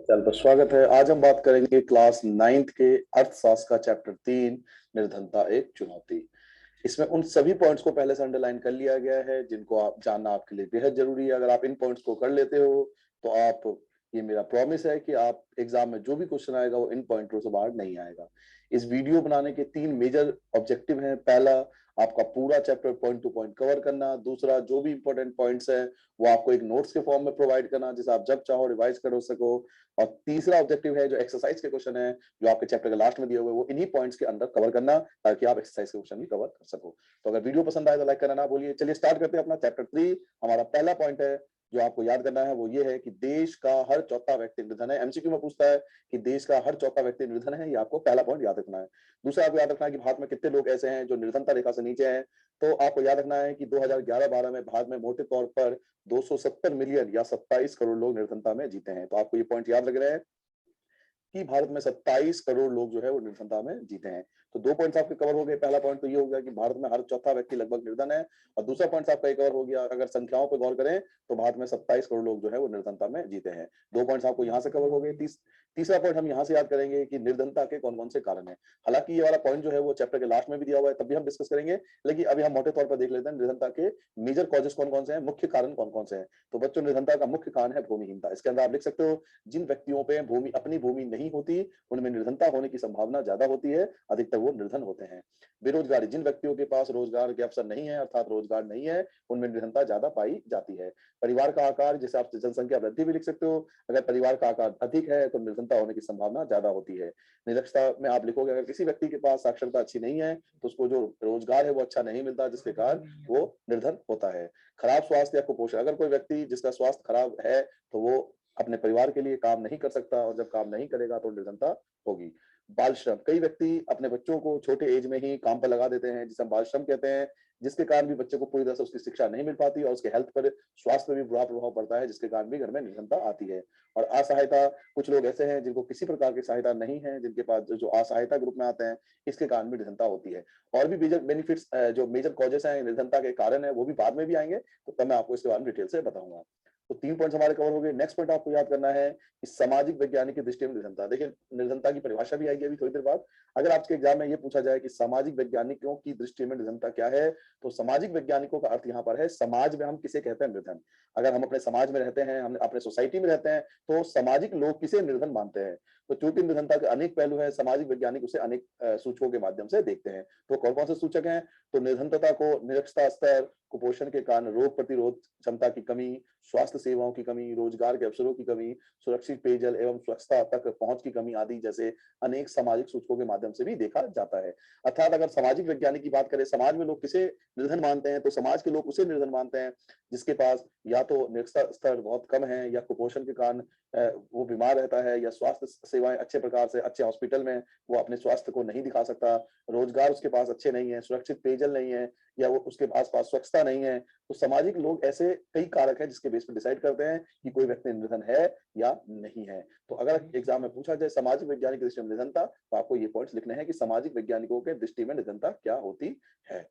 चल तो स्वागत है। आज हम बात करेंगे क्लास 9th के अर्थशास्त्र का चैप्टर 3 निर्धनता एक चुनौती। इसमें उन सभी पॉइंट्स को पहले से अंडरलाइन कर लिया गया है जिनको आप जानना आपके लिए बेहद जरूरी है। अगर आप इन पॉइंट्स को कर लेते हो तो आप, ये मेरा प्रॉमिस है कि आप एग्जाम में जो भी क्वेश्चन आएगा वो इन पॉइंटों से बाहर नहीं आएगा। इस वीडियो बनाने के 3 मेजर ऑब्जेक्टिव हैं। पहला, आपका पूरा chapter point two point cover करना। दूसरा, जो भी इंपॉर्टेंट पॉइंट्स हैं वो आपको एक नोट्स के फॉर्म में प्रोवाइड करना जिसे आप जब चाहो रिवाइज कर सको। और तीसरा ऑब्जेक्टिव है जो एक्सरसाइज के क्वेश्चन है जो आपके चैप्टर के लास्ट में दिए हुए, वो इन्हीं पॉइंट्स के अंदर कवर करना ताकि आप एक्सरसाइज के क्वेश्चन भी कवर कर सको। तो अगर वीडियो पसंद आए तो लाइक करना ना भूलिए। चलिए स्टार्ट करते हैं अपना चैप्टर 3। हमारा पहला पॉइंट है जो आपको याद करना है वो ये है कि देश का हर चौथा व्यक्ति निर्धन है। एमसीक्यू में पूछता है कि देश का हर चौथा व्यक्ति निर्धन है, ये आपको पहला पॉइंट याद रखना है। दूसरा आपको याद रखना है कि भारत में कितने लोग ऐसे हैं जो निर्धनता रेखा से नीचे हैं। तो आपको याद रखना है कि 2011-12 में भारत में मोटे तौर पर 270 मिलियन या 27 करोड़ लोग निर्धनता में जीते हैं। तो आपको ये पॉइंट याद रख रहे हैं कि भारत में 27 करोड़ लोग जो है वो निर्धनता में जीते हैं। तो 2 पॉइंट्स आपके कवर हो गए। पहला पॉइंट तो ये हो गया कि भारत में हर चौथा व्यक्ति लगभग निर्धन है, और दूसरा पॉइंट आपका कवर हो गया, अगर संख्याओं पर गौर करें तो भारत में 27 करोड़ लोग जो है वो निर्धनता में जीते हैं। 2 पॉइंट्स आपको यहाँ से कवर हो गए। तीसरा पॉइंट हम यहाँ से याद करेंगे कि निर्धनता के कौन कौन से कारण है। हालांकि ये वाला पॉइंट जो है वो चैप्टर के लास्ट में भी दिया हुआ है, तब भी हम डिस्कस करेंगे, लेकिन अभी हम मोटे तौर पर देख लेते हैं निर्धनता के मेजर कॉजेस कौन कौन से हैं, मुख्य कारण कौन कौन से हैं। तो बच्चों, निर्धनता का मुख्य कारण है भूमिहीनता। इसके अंदर आप लिख सकते हो जिन व्यक्तियों पे अपनी भूमि नहीं होती उनमें निर्धनता होने की संभावना ज्यादा होती है, अधिकतर वो निर्धन होते हैं। बेरोजगारी, जिन व्यक्तियों के पास रोजगार के अवसर नहीं है अर्थात रोजगार नहीं है, उनमें निर्धनता ज्यादा पाई जाती है। परिवार का आकार, जिसे आप जनसंख्या वृद्धि भी लिख सकते हो, अगर परिवार का आकार अधिक है तो निर्धनता होने की संभावना ज्यादा होती है। निरक्षरता में आप लिखोगे अगर किसी व्यक्ति के पास साक्षरता अच्छी नहीं है तो उसको जो रोजगार है वो अच्छा नहीं मिलता, जिसके कारण वो निर्धन होता है। खराब स्वास्थ्य या कुपोषण, अगर कोई व्यक्ति जिसका स्वास्थ्य खराब है तो वो अपने परिवार के लिए काम नहीं कर सकता, और जब काम नहीं करेगा तो निर्धनता होगी। बाल श्रम, कई व्यक्ति अपने बच्चों को छोटे एज में ही काम पर लगा देते हैं जिसे हम बाल श्रम कहते हैं, जिसके कारण भी बच्चे को पूरी तरह से उसकी शिक्षा नहीं मिल पाती और उसके हेल्थ पर, स्वास्थ्य पर भी बुरा प्रभाव पड़ता है, जिसके कारण भी घर में निर्धनता आती है। और असहायता, कुछ लोग ऐसे हैं जिनको किसी प्रकार की सहायता नहीं है, जिनके पास जो असहायता ग्रुप में आते हैं, इसके कारण भी निर्धनता होती है। और भी मेजर बेनिफिट्स, जो मेजर कॉजेस हैं निर्धनता के कारण है, वो भी बाद में भी आएंगे, तो तब मैं आपको इसके बारे में डिटेल से बताऊंगा। तो 3 पॉइंट्स हमारे कवर हो गए। नेक्स्ट पॉइंट आपको याद करना है कि सामाजिक वैज्ञानिक की दृष्टि में निर्धनता। देखिए, निर्धनता की परिभाषा भी आएगी अभी थोड़ी देर बाद। अगर आपके एग्जाम में ये पूछा जाए कि सामाजिक वैज्ञानिकों की दृष्टि में निर्धनता क्या है, तो सामाजिक वैज्ञानिकों का अर्थ यहाँ पर है समाज में हम किसे कहते हैं निर्धन। अगर हम अपने समाज में रहते हैं, हम अपने सोसाइटी में रहते हैं, तो सामाजिक लोग किसे निर्धन मानते हैं। तो चूंकि निर्धनता के अनेक पहलू हैं, सामाजिक वैज्ञानिक उसे अनेक सूचकों के माध्यम से देखते हैं। तो कौन कौन से सूचक हैं, तो निर्धनता को निरक्षरता स्तर, कुपोषण के कारण रोग प्रतिरोध क्षमता की कमी, स्वास्थ्य सेवाओं की कमी, रोजगार के अवसरों की कमी, सुरक्षित पेयजल एवं स्वच्छता तक पहुंच की कमी आदि जैसे अनेक सामाजिक सूचकों के माध्यम से भी देखा जाता है। अर्थात अगर सामाजिक वैज्ञानिक की बात करें, समाज में लोग किसे निर्धन मानते हैं, तो समाज के लोग उसे निर्धन मानते हैं जिसके पास या तो निरक्षरता स्तर बहुत कम है, या कुपोषण के कारण वो बीमार रहता है, या स्वास्थ्य सेवाएं अच्छे प्रकार से अच्छे हॉस्पिटल में वो अपने स्वास्थ्य को नहीं दिखा सकता, रोजगार उसके पास अच्छे नहीं है, सुरक्षित पेयजल नहीं है, या वो उसके आसपास स्वच्छता नहीं है। तो सामाजिक लोग ऐसे कई कारक हैं जिसके बेस पर डिसाइड करते हैं कि कोई व्यक्ति निर्धन है या नहीं है। तो अगर एग्जाम में पूछा जाए सामाजिक वैज्ञानिक दृष्टि में निर्धनता, तो आपको ये पॉइंट्स लिखने हैं कि सामाजिक वैज्ञानिकों के दृष्टि में निर्धनता क्या होती है।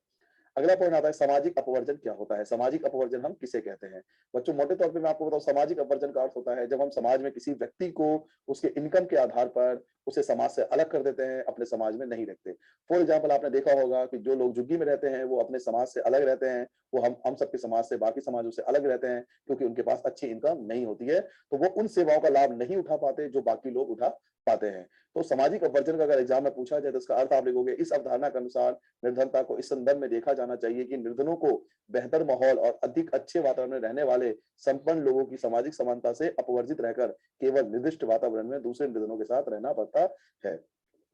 अगला पॉइंट आता है सामाजिक अपवर्जन क्या होता है। सामाजिक अपवर्जन हम किसे कहते हैं। बच्चों, मोटे तौर पे मैं आपको बताऊं, सामाजिक अपवर्जन का अर्थ होता है जब हम समाज में किसी व्यक्ति को उसके इनकम के आधार पर उसे समाज से अलग कर देते हैं, अपने समाज में नहीं रखते। फॉर एग्जाम्पल, आपने देखा होगा कि जो लोग झुग्गी में रहते हैं वो अपने समाज से अलग रहते हैं, वो हम सबके समाज से, बाकी समाजों से अलग रहते हैं, क्योंकि उनके पास अच्छी इनकम नहीं होती है, तो वो उन सेवाओं का लाभ नहीं उठा पाते जो बाकी लोग उठा पाते हैं। तो सामाजिक अपवर्जन का अगर एग्जाम में पूछा जाए तो इसका अर्थ आप लिखोगे, इस अवधारणा के अनुसार निर्धनता को इस संदर्भ में देखा जाना चाहिए कि निर्धनों को बेहतर माहौल और अधिक अच्छे वातावरण में रहने वाले संपन्न लोगों की सामाजिक समानता से अपवर्जित रहकर केवल निर्दिष्ट वातावरण में दूसरे निर्धनों के साथ रहना पड़ता है।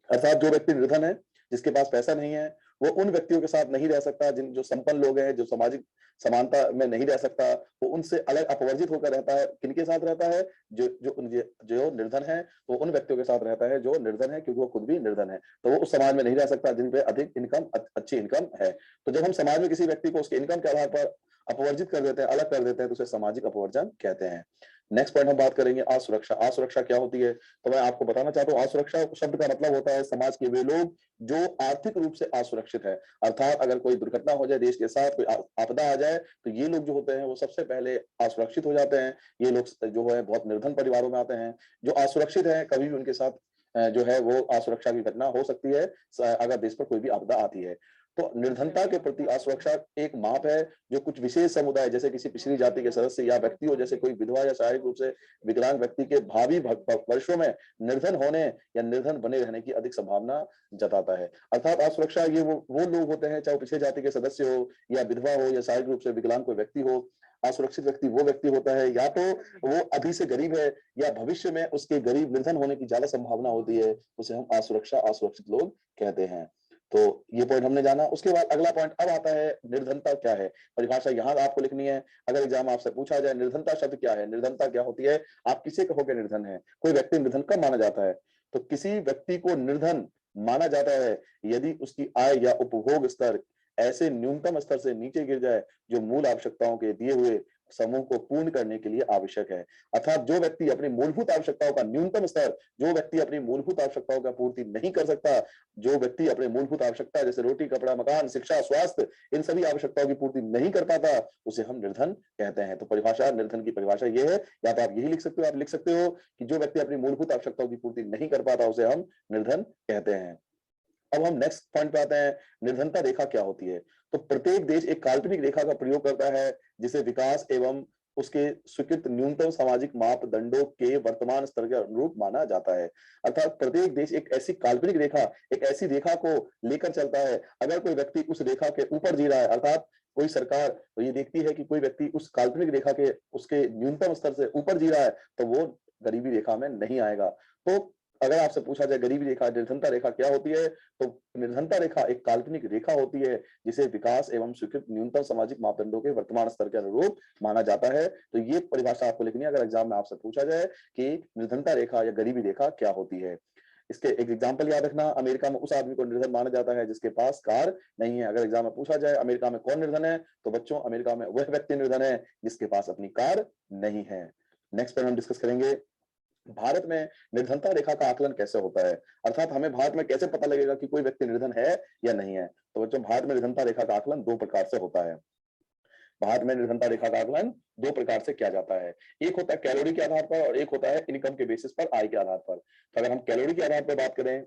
अर्थात जो व्यक्ति निर्धन है, जिसके पास पैसा नहीं है, वो उन व्यक्तियों के साथ नहीं रह सकता जिन जो संपन्न लोग हैं, जो सामाजिक समानता में नहीं रह सकता, वो उनसे अलग अपवर्जित होकर रहता है। किनके साथ रहता है, जो जो जो निर्धन है, वो उन व्यक्तियों के साथ रहता है जो निर्धन है, क्योंकि वो खुद भी निर्धन है। तो वो उस समाज में नहीं रह सकता जिन पे अधिक इनकम, अच्छी इनकम है। तो जब हम समाज में किसी व्यक्ति को उसके इनकम के आधार पर अपवर्जित कर देते हैं, अलग कर देते हैं, तो उसे सामाजिक अपवर्जन कहते हैं। नेक्स्ट पॉइंट हम बात करेंगे असुरक्षा। असुरक्षा क्या होती है, तो मैं आपको बताना चाहता हूँ, असुरक्षा शब्द का मतलब होता है समाज के वे लोग जो आर्थिक रूप से असुरक्षित है। अर्थात अगर कोई दुर्घटना हो जाए देश के साथ, कोई आपदा आ जाए तो ये लोग जो होते हैं वो सबसे पहले असुरक्षित हो जाते हैं। ये लोग जो है बहुत निर्धन परिवारों में आते हैं। जो असुरक्षित है कभी भी उनके साथ जो है वो असुरक्षा की घटना हो सकती है अगर देश पर कोई भी आपदा आती है। तो निर्धनता के प्रति असुरक्षा एक माप है जो कुछ विशेष समुदाय जैसे किसी पिछड़ी जाति के सदस्य या व्यक्ति हो, जैसे कोई विधवा या शारीरिक रूप से विकलांग व्यक्ति के भावी वर्षों में निर्धन होने या निर्धन बने रहने की अधिक संभावना जताता है। अर्थात असुरक्षा ये वो लोग होते हैं, चाहे पिछड़े जाति के सदस्य हो या विधवा हो या शारीरिक रूप से विकलांग कोई व्यक्ति हो। असुरक्षित व्यक्ति वो व्यक्ति होता है या तो वो अभी से गरीब है या भविष्य में उसके गरीब निर्धन होने की ज्यादा संभावना होती है, उसे हम असुरक्षित लोग कहते हैं। तो ये पॉइंट हमने जाना। उसके बाद अगला पॉइंट अब आता है निर्धनता क्या है। परिभाषा यहाँ आपको लिखनी है। अगर एग्जाम आपसे पूछा जाए निर्धनता शब्द क्या है, निर्धनता क्या होती है, आप किसे कहोगे निर्धन है, कोई व्यक्ति निर्धन कब माना जाता है। तो किसी व्यक्ति को निर्धन माना जाता है यदि उसकी आय या उपभोग स्तर ऐसे न्यूनतम स्तर से नीचे गिर जाए जो मूल आवश्यकताओं के दिए हुए समूह को पूर्ण करने के लिए आवश्यक है। अर्थात जो व्यक्ति अपनी मूलभूत आवश्यकताओं का न्यूनतम स्तर, जो व्यक्ति अपनी मूलभूत आवश्यकताओं का पूर्ति नहीं कर सकता, जो व्यक्ति अपने मूलभूत आवश्यकता जैसे रोटी, कपड़ा, मकान, शिक्षा, स्वास्थ्य, इन सभी आवश्यकताओं की पूर्ति नहीं कर पाता, उसे हम निर्धन कहते हैं। तो परिभाषा, निर्धन की परिभाषा ये है, या तो आप यही लिख सकते हो, आप लिख सकते हो कि जो व्यक्ति अपनी मूलभूत आवश्यकताओं की पूर्ति नहीं कर पाता उसे हम निर्धन कहते हैं। अब हम नेक्स्ट पॉइंट पे आते हैं, निर्धनता रेखा क्या होती है। तो प्रत्येक देश एक काल्पनिक रेखा का प्रयोग करता है जिसे विकास एवं उसके स्वीकृत न्यूनतम सामाजिक मापदंडों के वर्तमान स्तर के अनुरूप माना जाता है। अर्थात प्रत्येक देश एक ऐसी काल्पनिक रेखा, एक ऐसी रेखा को लेकर चलता है। अगर कोई व्यक्ति उस रेखा के ऊपर जी रहा है, अर्थात कोई सरकार तो ये देखती है कि कोई व्यक्ति उस काल्पनिक रेखा के उसके न्यूनतम स्तर से ऊपर जी रहा है तो वो गरीबी रेखा में नहीं आएगा। तो अगर आपसे पूछा जाए गरीबी रेखा, निर्धनता रेखा क्या होती है, तो निर्धनता रेखा एक काल्पनिक रेखा होती है जिसे विकास एवं स्वीकृत न्यूनतम सामाजिक मापदंडों के वर्तमान स्तर के अनुरूप माना जाता है। तो ये परिभाषा आपको लिखनी है अगर एग्जाम में आपसे पूछा जाए कि निर्धनता रेखा या गरीबी रेखा क्या होती है। इसके एक एग्जाम्पल याद रखना, अमेरिका में उस आदमी को निर्धन माना जाता है जिसके पास कार नहीं है। अगर एग्जाम में पूछा जाए अमेरिका में कौन निर्धन है, तो बच्चों अमेरिका में वह व्यक्ति निर्धन है जिसके पास अपनी कार नहीं है। नेक्स्ट पर हम डिस्कस करेंगे भारत में निर्धनता रेखा का आकलन कैसे होता है, अर्थात हमें भारत में कैसे पता लगेगा कि कोई व्यक्ति निर्धन है या नहीं है। तो बच्चों भारत में निर्धनता रेखा का आकलन दो प्रकार से होता है। भारत में निर्धनता रेखा का आकलन दो प्रकार से किया जाता है। एक होता है कैलोरी के आधार पर और एक होता है इनकम के बेसिस पर, आय के आधार पर। तो अगर हम कैलोरी के आधार पर बात करें,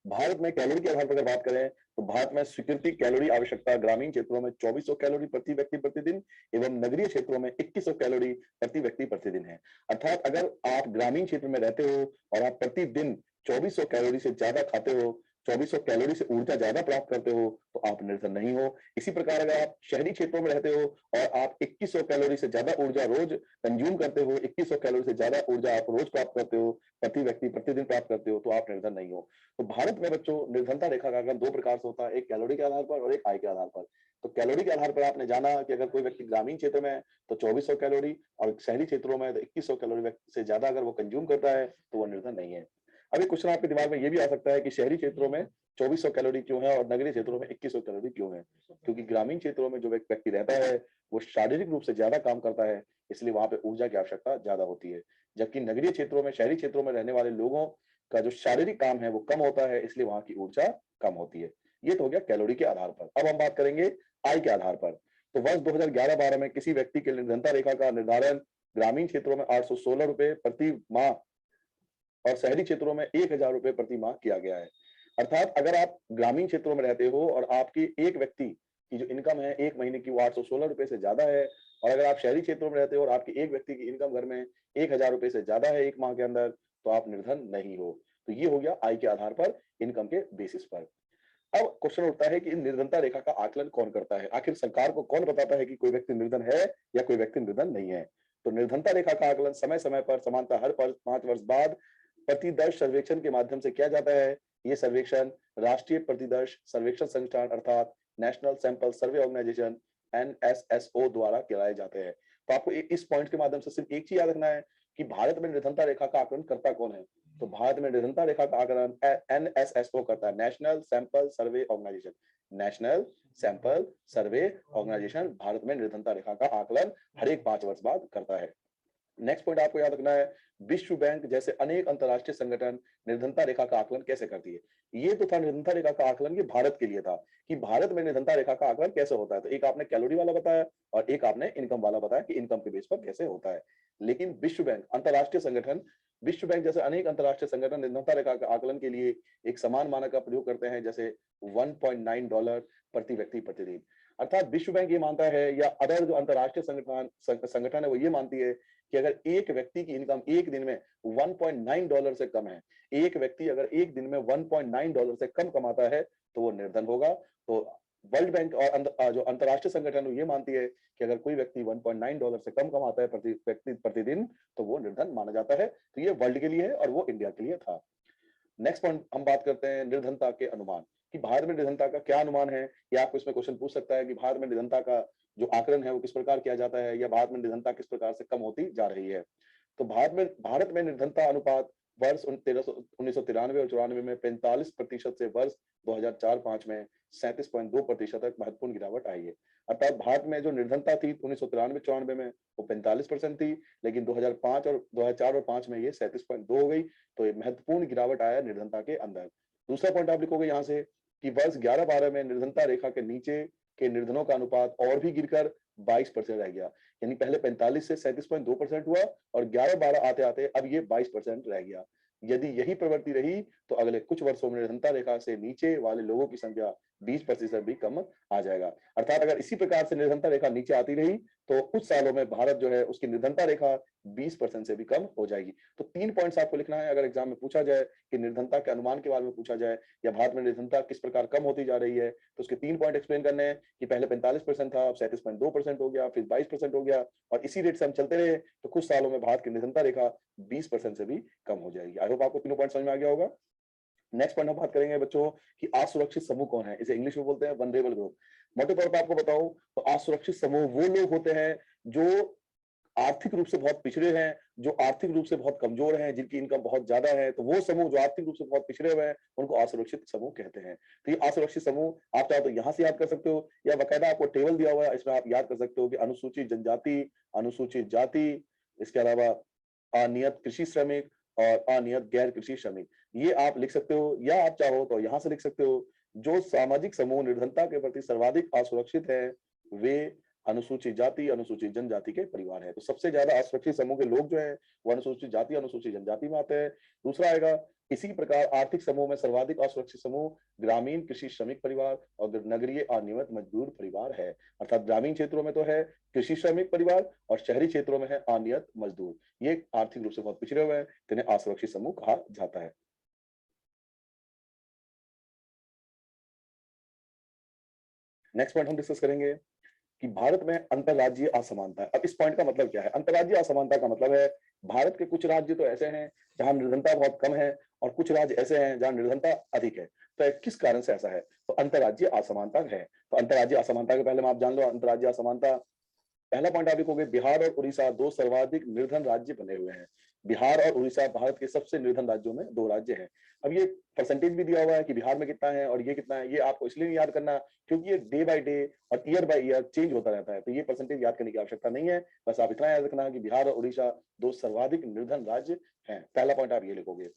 भारत में कैलोरी के आधार पर अगर बात करें तो भारत में स्वीकृति कैलोरी आवश्यकता ग्रामीण क्षेत्रों में 2400 कैलोरी प्रति व्यक्ति प्रतिदिन एवं नगरीय क्षेत्रों में 2100 कैलोरी प्रति व्यक्ति प्रतिदिन है। अर्थात अगर आप ग्रामीण क्षेत्र में रहते हो और आप प्रतिदिन 2400 कैलोरी से ज्यादा खाते हो, 2400 कैलोरी से ऊर्जा ज्यादा प्राप्त करते हो, तो आप निर्धन नहीं हो। इसी प्रकार अगर आप शहरी क्षेत्रों में रहते हो और आप 2100 कैलोरी से ज्यादा ऊर्जा रोज कंज्यूम करते हो, 2100 कैलोरी से ज्यादा ऊर्जा आप रोज प्राप्त करते हो, प्रति व्यक्ति प्रतिदिन प्राप्त करते हो, तो आप निर्धन नहीं हो। तो भारत में बच्चों निर्धनता रेखा का आकलन दो प्रकार से होता है, एक कैलोरी के आधार पर और एक आय के आधार पर। तो कैलोरी के आधार पर आपने जाना कि अगर कोई व्यक्ति ग्रामीण क्षेत्र में है तो 2400 कैलोरी और शहरी क्षेत्रों में तो 2100 कैलोरी से ज्यादा अगर वो कंज्यूम करता है तो वो निर्धन नहीं है। अभी क्वेश्चन आपके दिमाग में ये भी आ सकता है कि शहरी क्षेत्रों में 2400 कैलोरी क्यों है और नगरीय क्षेत्रों में 2100 कैलोरी क्यों है। क्योंकि ग्रामीण क्षेत्रों में जो व्यक्ति रहता है वो शारीरिक रूप से ज्यादा काम करता है, इसलिए वहां पे ऊर्जा की आवश्यकता ज्यादा होती है। जबकि नगरीय क्षेत्रों में, शहरी क्षेत्रों में रहने वाले लोगों का जो शारीरिक काम है वो कम होता है, इसलिए वहां की ऊर्जा कम होती है। ये तो हो गया कैलोरी के आधार पर। अब हम बात करेंगे आय के आधार पर। तो वर्ष 2011-12 में किसी व्यक्ति के निर्धनता रेखा का निर्धारण ग्रामीण क्षेत्रों में 816 रुपए प्रति माह और शहरी क्षेत्रों में 1000 रुपए प्रति माह किया गया है। अर्थात अगर आप ग्रामीण क्षेत्रों में रहते हो और आपकी एक व्यक्ति की जो इनकम है एक महीने की वो 816 रुपए से ज्यादा है, और अगर आप शहरी क्षेत्रों में रहते हो और आपकी एक व्यक्ति की इनकम घर में 1000 रुपए से ज्यादा है एक माह के अंदर, तो आप निर्धन नहीं हो। तो ये हो गया आय के आधार पर, इनकम के बेसिस पर। अब क्वेश्चन उठता है कि इन निर्धनता रेखा का आकलन कौन करता है, आखिर सरकार को कौन बताता है कि कोई व्यक्ति निर्धन है या कोई व्यक्ति निर्धन नहीं है। तो निर्धनता रेखा का आकलन समय समय पर समानता हर 5 वर्ष बाद प्रतिदर्श सर्वेक्षण के माध्यम से किया जाता है। ये सर्वेक्षण राष्ट्रीय प्रतिदर्श सर्वेक्षण संस्थान अर्थात national sample survey organisation NSSO द्वारा कराए जाते हैं। तो आपको इस पॉइंट के माध्यम से सिर्फ एक चीज याद रखना है कि भारत में निर्धनता रेखा का आकलन करता कौन है। तो भारत में निर्धनता रेखा का आकलन NSSO करता है, national sample survey organisation. National sample survey organisation भारत में निर्धनता रेखा का आकलन हर एक 5 वर्ष बाद करता है। नेक्स्ट पॉइंट आपको याद रखना है, विश्व बैंक जैसे अनेक अंतरराष्ट्रीय संगठन निर्धनता रेखा का आकलन कैसे करती है। ये तो था निर्धनता रेखा का आकलन, ये भारत के लिए था कि भारत में निर्धनता रेखा का आकलन कैसे होता है। तो एक आपने कैलोरी वाला बताया और एक आपने इनकम वाला बताया कि इनकम के बेस पर कैसे होता है। लेकिन विश्व बैंक अंतरराष्ट्रीय संगठन, विश्व बैंक जैसे अनेक अंतरराष्ट्रीय संगठन निर्धनता रेखा के आकलन के लिए एक समान मानक का प्रयोग करते हैं, जैसे $1.9 प्रति व्यक्ति प्रतिदिन। अर्थात विश्व बैंक ये मानता है, या अदर जो अंतरराष्ट्रीय संगठन है वो ये मानती है कि अगर एक व्यक्ति की इनकम एक दिन में $1.9 से कम है, एक व्यक्ति अगर एक दिन में $1.9 से कम कमाता है तो वो निर्धन होगा। तो वर्ल्ड बैंक और जो अंतरराष्ट्रीय संगठन ये मानती है कि अगर कोई व्यक्ति $1.9 से कम कमाता है प्रति व्यक्ति प्रतिदिन तो वो निर्धन माना जाता है। तो ये वर्ल्ड के लिए है और वो इंडिया के लिए था। नेक्स्ट पॉइंट हम बात करते हैं निर्धनता के अनुमान, कि भारत में निर्धनता का क्या अनुमान है। या आपको इसमें क्वेश्चन पूछ सकता है कि भारत में निर्धनता का जो आकलन है वो किस प्रकार किया जाता है, या भारत में निर्धनता किस प्रकार से कम होती जा रही है। तो भारत में निर्धनता अनुपात वर्ष 1993 और 94 में 45% से वर्ष 2004-5 में 37.2% तक महत्वपूर्ण गिरावट आई है। अर्थात भारत में जो निर्धनता थी 1993-94 में वो 45% थी, लेकिन 2004 और 5 में ये 37.2 हो गई। तो ये महत्वपूर्ण गिरावट आया निर्धनता के अंदर। दूसरा पॉइंट आप लिखोगे यहाँ से कि वर्ष 11-12 में निर्धनता रेखा के नीचे के निर्धनों का अनुपात और भी गिरकर 22% रह गया। यानी पहले 45 से 37.2% हुआ और 11-12 आते आते अब ये 22% रह गया। यदि यही प्रवृत्ति रही तो अगले कुछ वर्षों में निर्धनता रेखा से नीचे वाले लोगों की संख्या 20% भी कम आ जाएगा। अर्थात अगर इसी प्रकार से निर्धनता रेखा नीचे आती रही तो कुछ सालों में भारत जो है उसकी निर्धनता रेखा 20% से भी कम हो जाएगी। तो 3 पॉइंट्स आपको लिखना है अगर एग्जाम में पूछा जाए कि निर्धनता के अनुमान के बारे में पूछा जाए या भारत में निर्धनता किस प्रकार कम होती जा रही है, तो उसके 3 पॉइंट एक्सप्लेन करने हैं कि पहले 45% था, अब 37.2% हो गया, फिर 22% हो गया और इसी रेट से हम चलते रहे तो कुछ सालों में भारत की निर्धनता रेखा 20% से भी कम हो जाएगी। आई होप आपको तीनों पॉइंट समझ में आ गया होगा। नेक्स्ट पॉइंट हम बात करेंगे बच्चों कि असुरक्षित समूह कौन है। इसे इंग्लिश में बोलते हैं वनरेबल ग्रुप। मोटे तौर पर आपको बताऊं तो असुरक्षित समूह वो लोग होते हैं जो आर्थिक रूप से बहुत पिछड़े हैं, जो आर्थिक रूप से बहुत कमजोर हैं, जिनकी इनकम बहुत ज्यादा है। तो वो समूह जो आर्थिक रूप से बहुत पिछड़े हुए हैं उनको असुरक्षित समूह कहते हैं। तो ये असुरक्षित समूह आप चाहो तो यहाँ से याद कर सकते हो या बकायदा आपको टेबल दिया हुआ है इसमें आप याद कर सकते हो कि अनुसूचित जनजाति, अनुसूचित जाति, इसके अलावा अनियत कृषि श्रमिक और अनियत गैर कृषि श्रमिक, ये आप लिख सकते हो। या आप चाहो तो यहाँ से लिख सकते हो जो सामाजिक समूह निर्धनता के प्रति सर्वाधिक असुरक्षित है वे अनुसूचित जाति, अनुसूचित जनजाति के परिवार है। तो सबसे ज्यादा असुरक्षित समूह के लोग जो है वो अनुसूचित जाति, अनुसूचित जनजाति में आते हैं। दूसरा आएगा इसी प्रकार आर्थिक समूह में सर्वाधिक असुरक्षित समूह ग्रामीण कृषि श्रमिक परिवार और नगरीय अनियमित मजदूर परिवार है। अर्थात ग्रामीण क्षेत्रों में तो है कृषि श्रमिक परिवार और शहरी क्षेत्रों में है अनियमित मजदूर। ये आर्थिक रूप से बहुत पिछड़े हुए हैं, जिन्हें असुरक्षित समूह कहा जाता है। नेक्स्ट पॉइंट हम डिस्कस करेंगे कि भारत में अंतरराज्यीय असमानता है। अब इस पॉइंट का मतलब क्या है? अंतरराज्यीय असमानता का मतलब है भारत के कुछ राज्य तो ऐसे हैं जहां निर्धनता बहुत कम है और कुछ राज्य ऐसे हैं जहां निर्धनता अधिक है। तो किस कारण से ऐसा है? तो अंतरराज्यीय असमानता है। तो अंतरराज्यीय असमानता के पहले में आप जान लो अंतरराज्यीय असमानता। पहला पॉइंट आप लिखोगे बिहार और उड़ीसा दो सर्वाधिक निर्धन राज्य बने हुए हैं। बिहार और उड़ीसा भारत के सबसे निर्धन राज्यों में दो राज्य हैं। अब ये परसेंटेज भी दिया हुआ है कि बिहार में कितना है और ये कितना है। ये आपको इसलिए नहीं याद करना क्योंकि ये डे बाय डे और ईयर बाय ईयर चेंज होता रहता है। तो ये परसेंटेज याद करने की आवश्यकता नहीं है। बस आप इतना याद रखना कि बिहार और उड़ीसा दो सर्वाधिक निर्धन राज्य हैं। पहला पॉइंट आप ये लिखोगे।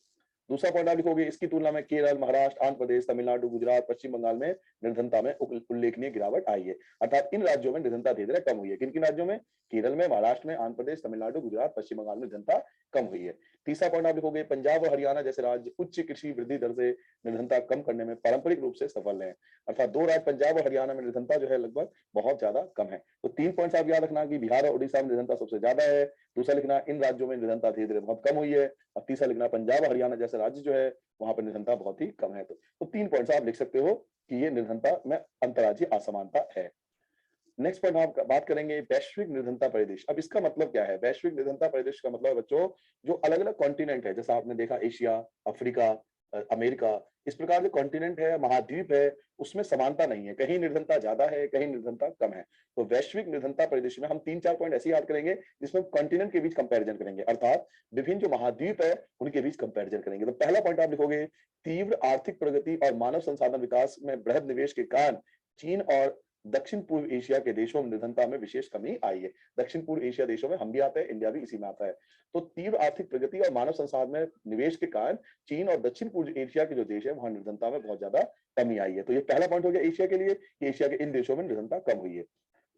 दूसरा पॉइंट आप लिखोगे इसकी तुलना में केरल, महाराष्ट्र, आंध्र प्रदेश, तमिलनाडु, गुजरात, पश्चिम बंगाल में निर्धनता में उल्लेखनीय गिरावट आई है। अर्थात इन राज्यों में निर्धनता धीरे धीरे कम हुई है। किन किन राज्यों में? केरल में, महाराष्ट्र में, आंध्र प्रदेश, तमिलनाडु, गुजरात, पश्चिम बंगाल में निर्धनता कम हुई है। तीसरा पॉइंट आप लिखोगे पंजाब और हरियाणा जैसे राज्य उच्च कृषि वृद्धि दर से निर्धनता कम करने में पारंपरिक रूप से सफल है। अर्थात दो राज्य पंजाब और हरियाणा में निर्धनता जो है लगभग बहुत ज्यादा कम है। तो 3 पॉइंट्स आप याद रखना कि बिहार और उड़ीसा में निर्धनता सबसे ज्यादा है। दूसरा लिखना इन राज्यों में निर्धनता धीरे धीरे बहुत कम हुई है और तीसरा लिखना पंजाब और हरियाणा जैसे राज्य जो है वहां पर निर्धनता बहुत ही कम है। तो 3 पॉइंट्स आप लिख सकते हो कि ये निर्धनता में अंतर्राज्यीय असमानता है। नेक्स्ट पॉइंट हम बात करेंगे वैश्विक निर्धनता परिदृश्य। अब इसका मतलब क्या है? वैश्विक निर्धनता परिदृश्य का मतलब बच्चों जो अलग अलग कॉन्टिनेंट है, जैसा आपने देखा एशिया, अफ्रीका, अमेरिका, इस प्रकार के कॉन्टिनेंट है, महाद्वीप है, उसमें समानता नहीं है। कहीं निर्धनता ज्यादा है, कहीं निर्धनता कम है। तो वैश्विक निर्धनता परिदृश्य में हम 3-4 पॉइंट ऐसे याद करेंगे जिसमें कॉन्टिनेंट के बीच कंपैरिजन करेंगे, अर्थात विभिन्न जो महाद्वीप है उनके बीच कंपैरिजन करेंगे। तो पहला पॉइंट आप लिखोगे तीव्र आर्थिक प्रगति और मानव संसाधन विकास में बृहद निवेश के कारण चीन और दक्षिण पूर्व एशिया के देशों में निर्धनता में विशेष कमी आई है। दक्षिण पूर्व एशिया देशों में हम भी आते हैं, इंडिया भी इसी में आता है। तो तीव्र आर्थिक प्रगति और मानव संसाधन में निवेश के कारण चीन और दक्षिण पूर्व एशिया के जो देश है वहां निर्धनता में बहुत ज्यादा कमी आई है। तो ये पहला पॉइंट हो गया एशिया के लिए कि एशिया के इन देशों में निर्धनता कम हुई है।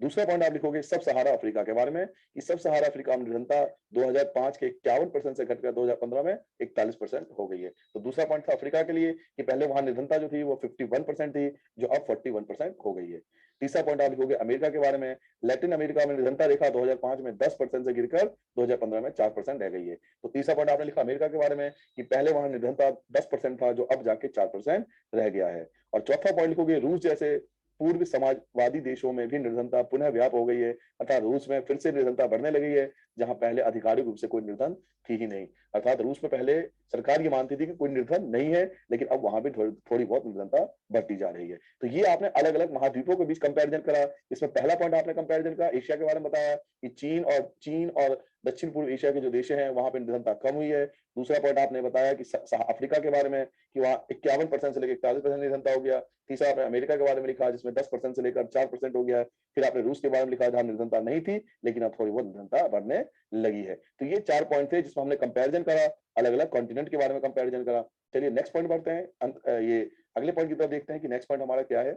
दूसरा पॉइंट आप लिखोगे सब सहारा अफ्रीका के बारे में कि सब सहारा अफ्रीका में निर्धनता 2005 के 51% से घटकर 2015 में 41% हो गई है। तो दूसरा पॉइंट था अफ्रीका के लिए कि पहले वहां निर्धनता जो थी वो 51% थी, जो अब 41% हो गई है। तीसरा पॉइंट आप लिखोगे अमेरिका के बारे में, लैटिन अमेरिका में निर्धनता रेखा 2005 में 10% से गिरकर 2015 में 4% रह गई है। तो तीसरा पॉइंट आपने लिखा अमेरिका के बारे में कि पहले वहां निर्धनता 10% था, जो अब जाके 4% रह गया है। और चौथा पॉइंट लिखोगे रूस जैसे पूर्व समाजवादी देशों में भी निर्धनता पुनः व्याप्त हो गई है, अर्थात रूस में फिर से निर्धनता बढ़ने लगी है, जहां पहले आधिकारिक रूप से कोई निर्धन थी ही नहीं। अर्थात रूस में पहले सरकार ये मानती थी कि कोई निर्धन नहीं है, लेकिन अब वहां भी थोड़ी बहुत निर्धनता बढ़ती जा रही है। तो ये आपने अलग अलग महाद्वीपों के बीच कंपैरिजन करा। इसमें पहला पॉइंट आपने कंपैरिजन करा एशिया के बारे में बताया कि चीन और दक्षिण पूर्व एशिया के जो देश हैं वहां पर निर्धनता कम हुई है। दूसरा पॉइंट आपने बताया कि अफ्रीका के बारे में कि वहां 51% से लेकर 41% निर्धनता हो गया। तीसरा आपने अमेरिका के बारे में लिखा जिसमें 10% से लेकर 4% हो गया। फिर आपने रूस के बारे में लिखा जहां निर्धनता नहीं थी, लेकिन अब थोड़ी बहुत निर्धनता बढ़ने लगी है। तो ये 4 पॉइंट थे जिसमें हमने कंपैरिजन करा, अलग अलग कॉन्टिनेंट के बारे में कंपैरिजन करा। चलिए नेक्स्ट पॉइंट बढ़ते हैं, ये अगले पॉइंट की तरफ देखते हैं कि नेक्स्ट पॉइंट हमारा क्या है।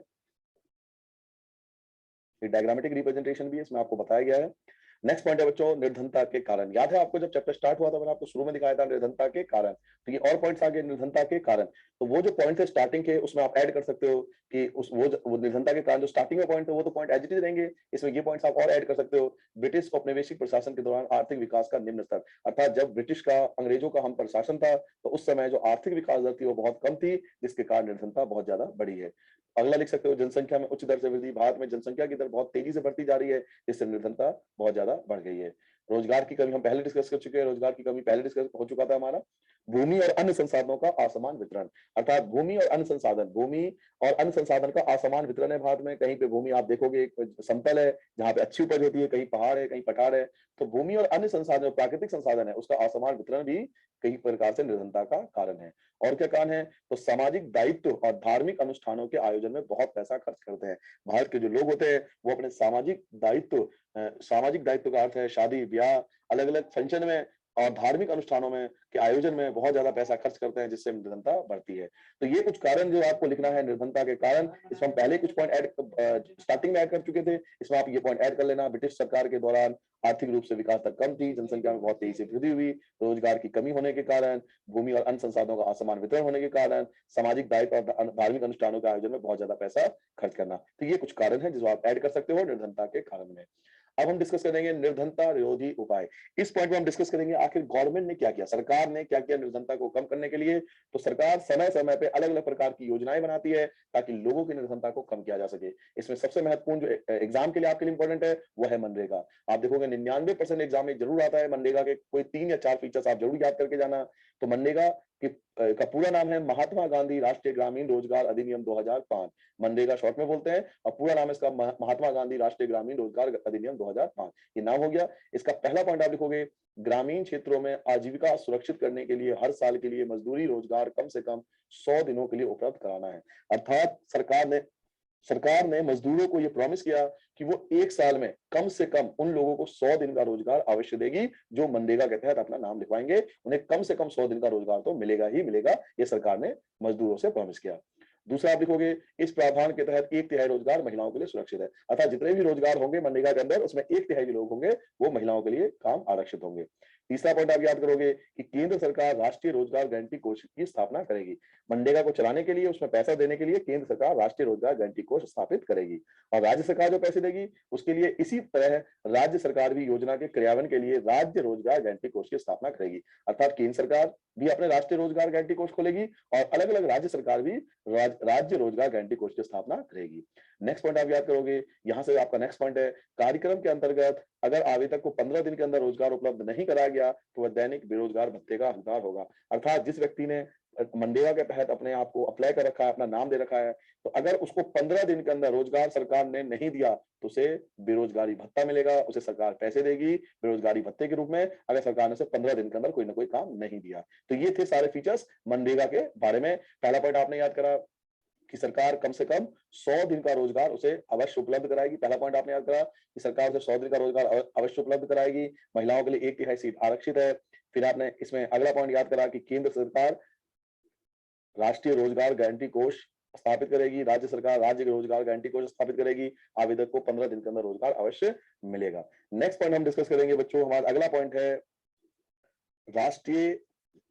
ये डायग्रामेटिक रिप्रेजेंटेशन भी है, इसमें आपको बताया गया है। नेक्स्ट पॉइंट है बच्चों निर्धनता के कारण। याद है आपको जब चैप्टर स्टार्ट हुआ था मैंने आपको शुरू में दिखाया था निर्धनता के कारण, तो ये और पॉइंट्स आ गए निर्धनता के कारण। तो वो जो पॉइंट है स्टार्टिंग के उसमें आप ऐड कर सकते हो कि वो निर्धनता के कारण जो स्टार्टिंग में पॉइंट है वो तो पॉइंट एज इट इज रहेंगे, इसमें ये पॉइंट्स आप और ऐड कर सकते हो। ब्रिटिश औपनिवेशिक प्रशासन के दौरान आर्थिक विकास का निम्न स्तर, अर्थात जब ब्रिटिश का अंग्रेजों का हम प्रशासन था तो उस समय जो आर्थिक विकास दर थी वो बहुत कम थी, जिसके कारण निर्धनता बहुत ज्यादा बढ़ी है। अगला लिख सकते हो जनसंख्या में उच्च दर से वृद्धि, भारत में जनसंख्या की दर बहुत तेजी से बढ़ती जा रही है, जिससे निर्धनता बहुत ज्यादा बढ़ गई है। रोजगार की कमी हम पहले डिस्कस कर चुके हैं, रोजगार की कमी पहले डिस्कस हो चुका था हमारा। भूमि और अन्य संसाधनों का असमान वितरण, अर्थात भूमि और अन्य संसाधन का असमान वितरण है भारत में। कहीं पे भूमि आप देखोगे समतल है जहां पे अच्छी उपज होती है, कहीं पहाड़ है, कहीं पठार है। तो भूमि और अन्य संसाधन प्राकृतिक संसाधन है उसका असमान वितरण भी कई प्रकार से निर्धनता का कारण है। और क्या कारण है, तो सामाजिक दायित्व और धार्मिक अनुष्ठानों के आयोजन में बहुत पैसा खर्च करते हैं। भारत के जो लोग होते हैं वो अपने सामाजिक दायित्व का अर्थ है शादी ब्याह, अलग अलग फंक्शन में और धार्मिक अनुष्ठानों में के आयोजन में बहुत ज्यादा पैसा खर्च करते हैं, जिससे निर्धनता बढ़ती है। तो ये कुछ कारण जो आपको लिखना है निर्धनता के कारण, इसमें हम पहले कुछ पॉइंट स्टार्टिंग में ऐड कर चुके थे, इसमें आप ये पॉइंट ऐड कर लेना। ब्रिटिश सरकार के दौरान आर्थिक रूप से विकास दर कम थी, जनसंख्या में बहुत तेजी से वृद्धि हुई, रोजगार की कमी होने के कारण, भूमि और अन्य संसाधनों का असमान वितरण होने के कारण, सामाजिक दायित्व और धार्मिक अनुष्ठानों के आयोजन में बहुत ज्यादा पैसा खर्च करना। तो ये कुछ कारण है जिसको आप ऐड कर सकते हो निर्धनता के कारण में। अब हम डिस्कस करेंगे निर्धनता विरोधी उपाय। इस पॉइंट में हम डिस्कस करेंगे आखिर गवर्नमेंट ने क्या किया, सरकार ने क्या किया निर्धनता को कम करने के लिए। तो सरकार समय समय पे अलग अलग प्रकार की योजनाएं बनाती है ताकि लोगों की निर्धनता को कम किया जा सके। इसमें सबसे महत्वपूर्ण जो एग्जाम के लिए आपके लिए इंपॉर्टेंट है वो है मनरेगा। आप देखोगे 99% एग्जाम में जरूर आता है मनरेगा के कोई 3 या 4 फीचर्स आप जरूर याद करके जाना। तो मनरेगा का पूरा नाम है महात्मा गांधी राष्ट्रीय ग्रामीण रोजगार अधिनियम 2005, मनरेगा शॉर्ट में बोलते हैं, और पूरा नाम इसका महात्मा गांधी राष्ट्रीय ग्रामीण रोजगार अधिनियम 2005 ये नाम हो गया। इसका पहला पॉइंट आप लिखोगे ग्रामीण क्षेत्रों में आजीविका सुरक्षित करने के लिए हर साल के लिए मजदूरी रोजगार कम से कम 100 दिनों के लिए उपलब्ध कराना है। अर्थात सरकार ने मजदूरों को यह प्रॉमिस किया कि वो एक साल में कम से कम उन लोगों को 100 दिन का रोजगार अवश्य देगी जो मनरेगा के तहत अपना नाम लिखवाएंगे। उन्हें कम से कम 100 दिन का रोजगार तो मिलेगा ही मिलेगा, ये सरकार ने मजदूरों से प्रॉमिस किया। दूसरा आप लिखोगे इस प्रावधान के तहत 1/3 रोजगार महिलाओं के लिए सुरक्षित है, अर्थात जितने भी रोजगार होंगे मनरेगा के अंदर उसमें 1/3 लोग होंगे वो महिलाओं के लिए काम आरक्षित होंगे। तीसरा पॉइंट आप याद करोगे कि केंद्र सरकार राष्ट्रीय रोजगार गारंटी कोष की स्थापना करेगी। मनरेगा को चलाने के लिए उसमें पैसा देने के लिए केंद्र सरकार राष्ट्रीय रोजगार गारंटी कोष स्थापित करेगी, और राज्य सरकार जो पैसे देगी उसके लिए इसी तरह राज्य सरकार भी योजना के क्रियान्वयन के लिए राज्य रोजगार गारंटी कोष की स्थापना करेगी। अर्थात केंद्र सरकार भी अपने राष्ट्रीय रोजगार गारंटी कोष खोलेगी और अलग अलग राज्य सरकार भी राज्य रोजगार गारंटी कोष की स्थापना करेगी। नेक्स्ट पॉइंट आप याद करोगे, यहां से आपका नेक्स्ट पॉइंट है कार्यक्रम के अंतर्गत अगर आवेदक को 15 दिन के अंदर रोजगार उपलब्ध नहीं कराया गया तो वह दैनिक बेरोजगार भत्ते का हकदार होगा। अर्थात जिस व्यक्ति ने मनरेगा के तहत अपने आप को अप्लाई कर रखा है, अपना नाम दे रखा है, तो अगर उसको 15 दिन के अंदर रोजगार सरकार ने नहीं दिया तो उसे बेरोजगारी भत्ता मिलेगा, उसे सरकार पैसे देगी बेरोजगारी भत्ते के रूप में, अगर सरकार ने उसे 15 दिन के अंदर कोई ना कोई काम नहीं दिया। तो ये थे सारे फीचर्स मनरेगा के बारे में। पहला पॉइंट आपने याद करा कि सरकार कम से कम 100 दिन का रोजगार उसे अवश्य उपलब्ध कराएगी। पहला पॉइंट आपने याद करा कि सरकार उसे 100 दिन का रोजगार अवश्य उपलब्ध कराएगी। महिलाओं के लिए 1/3 सीट आरक्षित है। फिर आपने इसमें अगला पॉइंट याद करा कि केंद्र सरकार राष्ट्रीय रोजगार गारंटी कोष स्थापित करेगी। राज्य सरकार राज्य रोजगार गारंटी कोष स्थापित करेगी। आवेदक को 15 दिन के अंदर रोजगार अवश्य मिलेगा। नेक्स्ट पॉइंट हम डिस्कस करेंगे बच्चों, हमारा अगला पॉइंट है राष्ट्रीय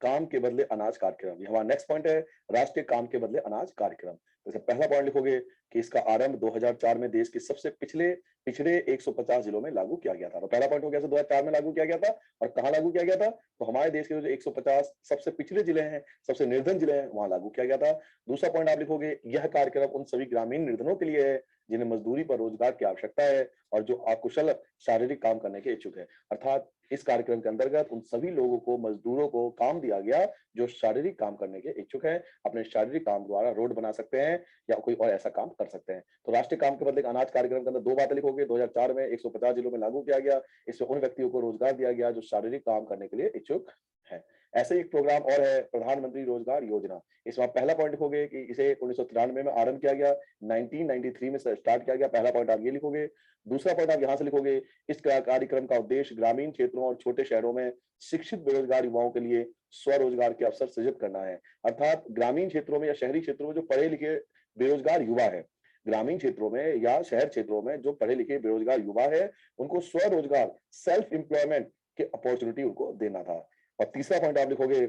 काम के बदले अनाज कार्यक्रम। ये हमारा नेक्स्ट पॉइंट है, राष्ट्रीय काम के बदले अनाज कार्यक्रम। जैसे पहला पॉइंट लिखोगे कि इसका आरंभ 2004 में देश के सबसे पिछड़े 150 जिलों में लागू किया गया था। तो पहला पॉइंट हो गया 2004 में लागू किया गया था। और कहाँ लागू किया गया था? तो हमारे देश के जो 150 सबसे पिछड़े जिले हैं, सबसे निर्धन जिले हैं, वहां लागू किया गया था। दूसरा पॉइंट आप लिखोगे, यह कार्यक्रम उन सभी ग्रामीण निर्धनों के लिए है जिन्हें मजदूरी पर रोजगार की आवश्यकता है और जो अकुशल शारीरिक काम करने के इच्छुक है। अर्थात इस कार्यक्रम के अंतर्गत उन सभी लोगों को, मजदूरों को काम दिया गया जो शारीरिक काम करने के इच्छुक हैं, अपने शारीरिक काम द्वारा रोड बना सकते हैं या कोई और ऐसा काम कर सकते हैं। तो राष्ट्रीय काम के बदले अनाज कार्यक्रम के अंदर दो बातें लिखोगे। 2004 में 150 जिलों में लागू किया गया। इसमें उन व्यक्तियों को रोजगार दिया गया जो शारीरिक काम करने के लिए इच्छुक है। ऐसे ही एक प्रोग्राम और है, प्रधानमंत्री रोजगार योजना। इसमें आप पहला पॉइंट लिखोगे कि इसे 1993 में आरंभ किया गया, 1993 में स्टार्ट किया गया। पहला पॉइंट आप ये लिखोगे। दूसरा पॉइंट आप यहां से लिखोगे, इस कार्यक्रम का उद्देश्य ग्रामीण क्षेत्रों और छोटे शहरों में शिक्षित बेरोजगार युवाओं के लिए स्वरोजगार के अवसर सृजित करना है। अर्थात ग्रामीण क्षेत्रों में या शहरी क्षेत्रों में जो पढ़े लिखे बेरोजगार युवा है, ग्रामीण क्षेत्रों में या शहर क्षेत्रों में जो पढ़े लिखे बेरोजगार युवा है, उनको स्वरोजगार, सेल्फ एम्प्लॉयमेंट की अपॉर्चुनिटी उनको देना था। और तीसरा पॉइंट आप लिखोगे,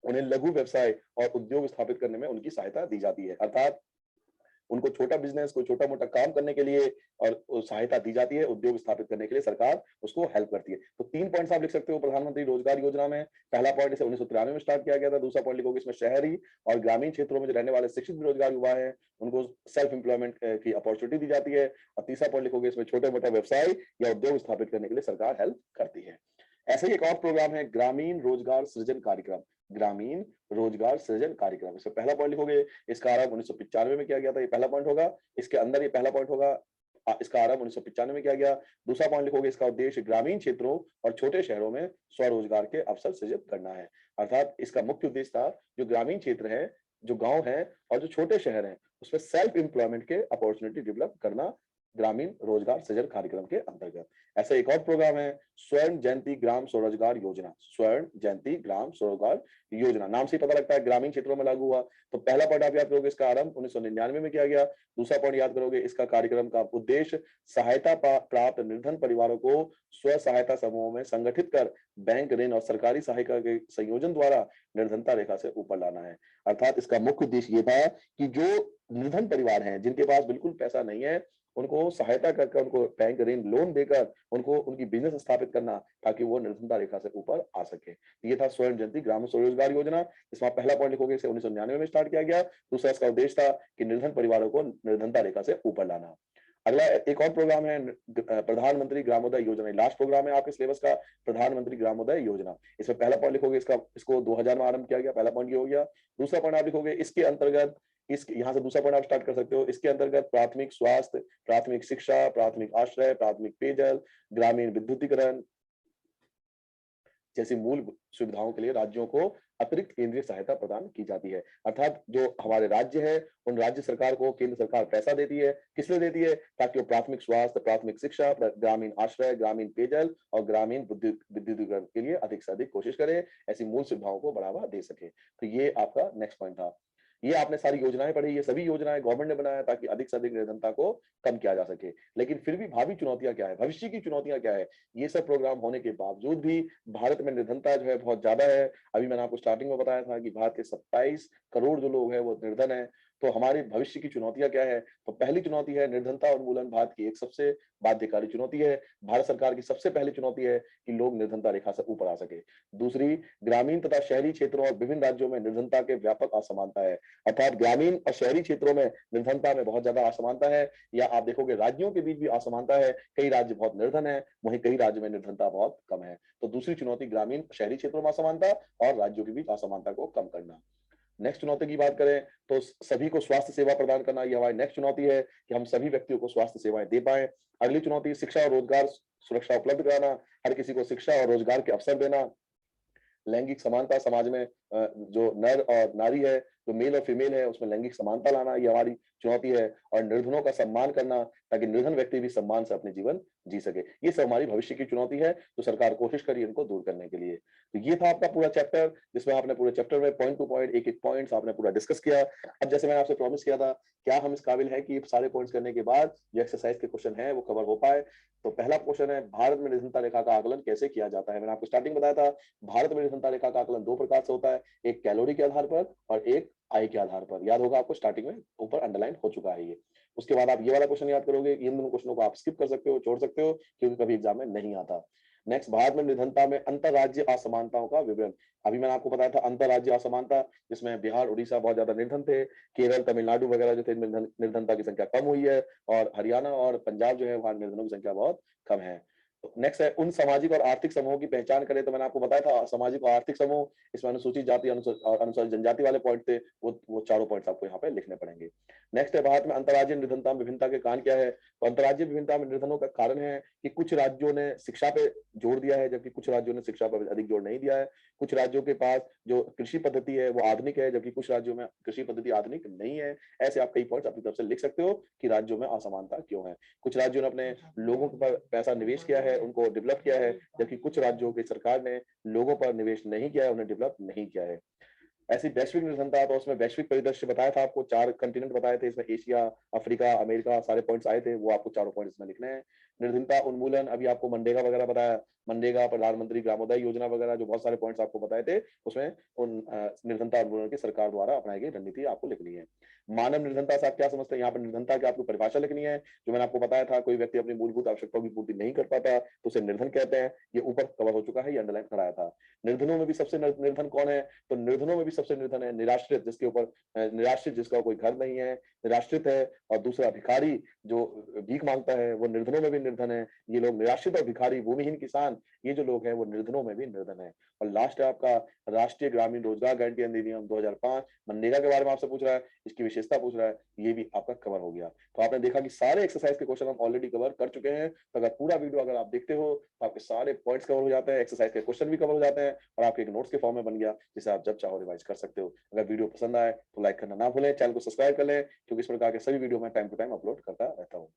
उन्हें लघु व्यवसाय और उद्योग स्थापित करने में उनकी सहायता दी जाती है। अर्थात उनको छोटा बिजनेस, कोई छोटा मोटा काम करने के लिए और सहायता दी जाती है, उद्योग स्थापित करने के लिए सरकार उसको हेल्प करती है। तो 3 पॉइंट्स आप लिख सकते हो प्रधानमंत्री रोजगार योजना में। पहला पॉइंट इसे 1993 में स्टार्ट किया गया था। दूसरा पॉइंट लिखोगे, इसमें शहरी और ग्रामीण क्षेत्रों में जो रहने वाले शिक्षित बेरोजगार युवा है उनको सेल्फ एम्प्लॉयमेंट की अपॉर्चुनिटी दी जाती है। और तीसरा पॉइंट लिखोगे, इसमें छोटे मोटे व्यवसाय या उद्योग स्थापित करने के लिए सरकार हेल्प करती है। ऐसे ही एक और प्रोग्राम है, ग्रामीण रोजगार सृजन कार्यक्रम। ग्रामीण रोजगार सृजन कार्यक्रम, इसमें पहला पॉइंट लिखोगे, इसका आरंभ 1995 में किया गया था। ये पहला पॉइंट होगा, इसके अंदर ये पहला पॉइंट होगा, इसका आरंभ 1995 में किया गया। दूसरा पॉइंट लिखोगे, इसका उद्देश्य ग्रामीण क्षेत्रों और छोटे शहरों में स्वरोजगार के अवसर सृजित करना है। अर्थात इसका मुख्य उद्देश्य था जो ग्रामीण क्षेत्र है, जो गांव है और जो छोटे शहर हैं, उसमें सेल्फ एम्प्लॉयमेंट के अपॉर्चुनिटी डेवलप करना ग्रामीण रोजगार सृजन कार्यक्रम के अंतर्गत। ऐसा एक और प्रोग्राम है, स्वर्ण जयंती ग्राम स्वरोजगार योजना। स्वर्ण जयंती ग्राम स्वरोजगार योजना, नाम से पता लगता है ग्रामीण क्षेत्रों में लागू हुआ। तो पहला पॉइंट आप याद करोगे, इसका आरंभ 1999 में किया गया। दूसरा पॉइंट याद करोगे, इसका कार्यक्रम का उद्देश्य सहायता प्राप्त निर्धन परिवारों को स्व सहायता समूहों में संगठित कर बैंक ऋण और सरकारी सहायता के संयोजन द्वारा निर्धनता रेखा से ऊपर लाना है। अर्थात इसका मुख्य उद्देश्य ये था कि जो निर्धन परिवार हैं, जिनके पास बिल्कुल पैसा नहीं है, उनको सहायता करके, उनको बैंक ऋण लोन देकर उनको उनकी बिजनेस स्थापित करना, ताकि वो निर्धनता रेखा से ऊपर आ सके। ये था स्वर्ण जयंती ग्राम स्वरोजगार योजना। इसमें पहला पॉइंट लिखोगे, इसे 1999 में स्टार्ट किया गया। दूसरा इसका उद्देश्य था कि निर्धन परिवारों को निर्धनता रेखा से ऊपर लाना। अगला एक और प्रोग्राम है, प्रधानमंत्री ग्रामोदय योजना। लास्ट प्रोग्राम है आपके सिलेबस का, प्रधानमंत्री ग्रामोदय योजना। इसमें पहला पॉइंट लिखोगे, इसको 2000 में आरंभ किया गया। पहला पॉइंट ये हो गया। दूसरा पॉइंट आप लिखोगे, इसके अंतर्गत, यहाँ से दूसरा पॉइंट आप स्टार्ट कर सकते हो, इसके अंतर्गत प्राथमिक स्वास्थ्य, प्राथमिक शिक्षा, प्राथमिक आश्रय, प्राथमिक पेयजल, ग्रामीण विद्युतीकरण जैसी मूल सुविधाओं के लिए राज्यों को अतिरिक्त केंद्रीय सहायता प्रदान की जाती है। अर्थात जो हमारे राज्य है, उन राज्य सरकार को केंद्र सरकार पैसा देती है। किस लिए देती है? ताकि वो प्राथमिक स्वास्थ्य, प्राथमिक शिक्षा, ग्रामीण आश्रय, ग्रामीण पेयजल और ग्रामीण विद्युतीकरण के लिए अधिक से अधिक कोशिश करे, ऐसी मूल सुविधाओं को बढ़ावा दे सके। तो ये आपका नेक्स्ट पॉइंट था। ये आपने सारी योजनाएं पढ़ी, ये सभी योजनाएं गवर्नमेंट ने बनाया ताकि अधिक से अधिक निर्धनता को कम किया जा सके। लेकिन फिर भी भावी चुनौतियां क्या है, भविष्य की चुनौतियां क्या है? ये सब प्रोग्राम होने के बावजूद भी भारत में निर्धनता जो है बहुत ज्यादा है। अभी मैंने आपको स्टार्टिंग में बताया था कि भारत के 27 करोड़ जो लोग हैं वो निर्धन है। तो हमारे भविष्य की चुनौतियां क्या है? तो पहली चुनौती है निर्धनता उन्मूलन, भारत की एक सबसे बाध्यकारी चुनौती है। भारत सरकार की सबसे पहली चुनौती है कि लोग निर्धनता रेखा से ऊपर आ सके। दूसरी, ग्रामीण तथा शहरी क्षेत्रों और विभिन्न राज्यों में निर्धनता के व्यापक असमानता है। अर्थात ग्रामीण और शहरी क्षेत्रों में निर्धनता में बहुत ज्यादा असमानता है, या आप देखोगे राज्यों के बीच भी असमानता है। कई राज्य बहुत निर्धन है, वहीं कई राज्य में निर्धनता बहुत कम है। तो दूसरी चुनौती ग्रामीण शहरी क्षेत्रों में असमानता और राज्यों के बीच असमानता को कम करना। नेक्स्ट चुनौती की बात करें तो सभी को स्वास्थ्य सेवा प्रदान करना, यह हमारी नेक्स्ट चुनौती है कि हम सभी व्यक्तियों को स्वास्थ्य सेवाएं दे पाए। अगली चुनौती शिक्षा और रोजगार सुरक्षा उपलब्ध कराना, हर किसी को शिक्षा और रोजगार के अवसर देना। लैंगिक समानता, समाज में जो नर और नारी है जो मेल और फीमेल है उसमें लैंगिक समानता लाना, ये हमारी चुनौती है, और निर्धनों का सम्मान करना ताकि निर्धन व्यक्ति भी सम्मान से अपने जीवन जी सके। ये सब हमारी भविष्य की चुनौती है, तो सरकार कोशिश करी इनको दूर करने के लिए। तो ये था आपका पूरा चैप्टर, जिसमें आपने पूरे चैप्टर में पॉइंट टू पॉइंट एक-एक पॉइंट्स आपने पूरा डिस्कस किया। अब जैसे मैंने आपसे प्रॉमिस किया था, क्या हम इस काबिल हैं कि सारे पॉइंट्स करने के बाद जो एक्सरसाइज के क्वेश्चन हैं वो कवर हो पाए? तो पहला क्वेश्चन है, भारत में निर्धनता रेखा का आकलन कैसे किया जाता है? मैंने आपको स्टार्टिंग बताया था, भारत में निर्धनता रेखा का आकलन 2 प्रकार से होता है, एक कैलोरी के आधार पर और एक आय के आधार पर। याद होगा आपको, स्टार्टिंग में ऊपर अंडरलाइन हो चुका है ये। उसके बाद आप ये वाला क्वेश्चन याद करोगे, इन दोनों क्वेश्चनों को आप स्किप कर सकते हो, छोड़ सकते हो, क्योंकि कभी एग्जाम में नहीं आता। नेक्स्ट, भारत में निर्धनता में अंतरराज्य असमानताओं का विवरण। अभी मैंने आपको बताया था अंतरराज्य असमानता, जिसमें बिहार, उड़ीसा बहुत ज्यादा निर्धन थे, केरल, तमिलनाडु वगैरह जो थे, निर्धनता की संख्या कम हुई है, और हरियाणा और पंजाब जो है वहां निर्धनों की संख्या बहुत कम है। नेक्स्ट है, उन सामाजिक और आर्थिक समूहों की पहचान करें। तो मैंने आपको बताया था सामाजिक और आर्थिक समूह, इसमें अनुसूचित जाति और अनुसूचित जनजाति वाले पॉइंट थे, वो चारों पॉइंट्स आपको यहाँ पे लिखने पड़ेंगे। नेक्स्ट है, भारत में अंतर्राज्यीय निर्धनता में विभिन्नता के कारण क्या है? तो अंतर्राज्यीय विभिन्नता में निर्धनों का कारण है कि कुछ राज्यों ने शिक्षा पे जोर दिया है, जबकि कुछ राज्यों ने शिक्षा पर अधिक जोर नहीं दिया है। कुछ राज्यों के पास जो कृषि पद्धति है वो आधुनिक है, जबकि कुछ राज्यों में कृषि पद्धति आधुनिक नहीं है। ऐसे आप कई पॉइंट्स अपनी तरफ से लिख सकते हो कि राज्यों में असमानता क्यों है। कुछ राज्यों ने अपने लोगों पर पैसा निवेश किया है, उनको डेवलप किया है, जबकि कुछ राज्यों की सरकार ने लोगों पर निवेश नहीं किया है, उन्हें डेवलप नहीं किया है। ऐसी वैश्विक निर्धनता, तो उसमें वैश्विक परिदृश्य बताया था आपको, 4 कॉन्टिनेंट बताए थे, इसमें एशिया, अफ्रीका, अमेरिका सारे पॉइंट्स आए थे, वो आपको चारों पॉइंट इसमें लिखने हैं। निर्धनता उन्मूलन, अभी आपको मनरेगा वगैरह बताया, मनरेगा, प्रधानमंत्री ग्रामोदय योजना वगैरह जो बहुत सारे पॉइंट्स आपको बताए थे, उसमें उन निर्धनता उन्मूलन की सरकार द्वारा अपनाई गई रणनीति आपको लिखनी है। मानव निर्धनता से आप क्या समझते हैं? यहाँ पर निर्धनता की आपको परिभाषा लिखनी है, जो मैंने आपको बताया था, कोई व्यक्ति अपनी मूलभूत आवश्यकताओं की पूर्ति नहीं कर पाता तो उसे निर्धन कहते हैं। ये ऊपर कवर हो चुका है, ये अंडरलाइन कराया था। निर्धनों में भी सबसे निर्धन कौन है? तो निर्धनों में भी सबसे निर्धन है निराश्रित, जिसके ऊपर निराश्रित, जिसका कोई घर नहीं है, निराश्रित है। और दूसरा भिखारी, जो भीख मांगता है, वो निर्धनों में भी निर्धन है। ये लोग निराश्रित और भिखारी, भूमिहीन किसान, ये जो लोग हैं वो निर्धनों में भी निर्धन है। और लास्ट है आपका राष्ट्रीय ग्रामीण रोजगार गारंटी अधिनियम 2005, मनरेगा के बारे में आपसे पूछ रहा है, इसकी विशेषता पूछ रहा है, ये भी आपका कवर हो गया। तो आपने देखा कि सारे एक्सरसाइज के क्वेश्चन हम ऑलरेडी कवर कर चुके हैं। तो अगर पूरा वीडियो अगर आप देखते हो तो आपके सारे पॉइंट्स कवर हो जाते हैं, एक्सरसाइज के क्वेश्चन भी कवर हो जाते हैं, और आपके एक नोट्स के फॉर्म में बन गया, जिसे आप जब चाहो रिवाइज कर सकते हो। अगर वीडियो पसंद आए तो लाइक करना ना भूलें, चैनल को सब्सक्राइब कर लें, क्योंकि इस प्रकार के सभी वीडियो मैं टाइम टू टाइम अपलोड करता रहता हूँ।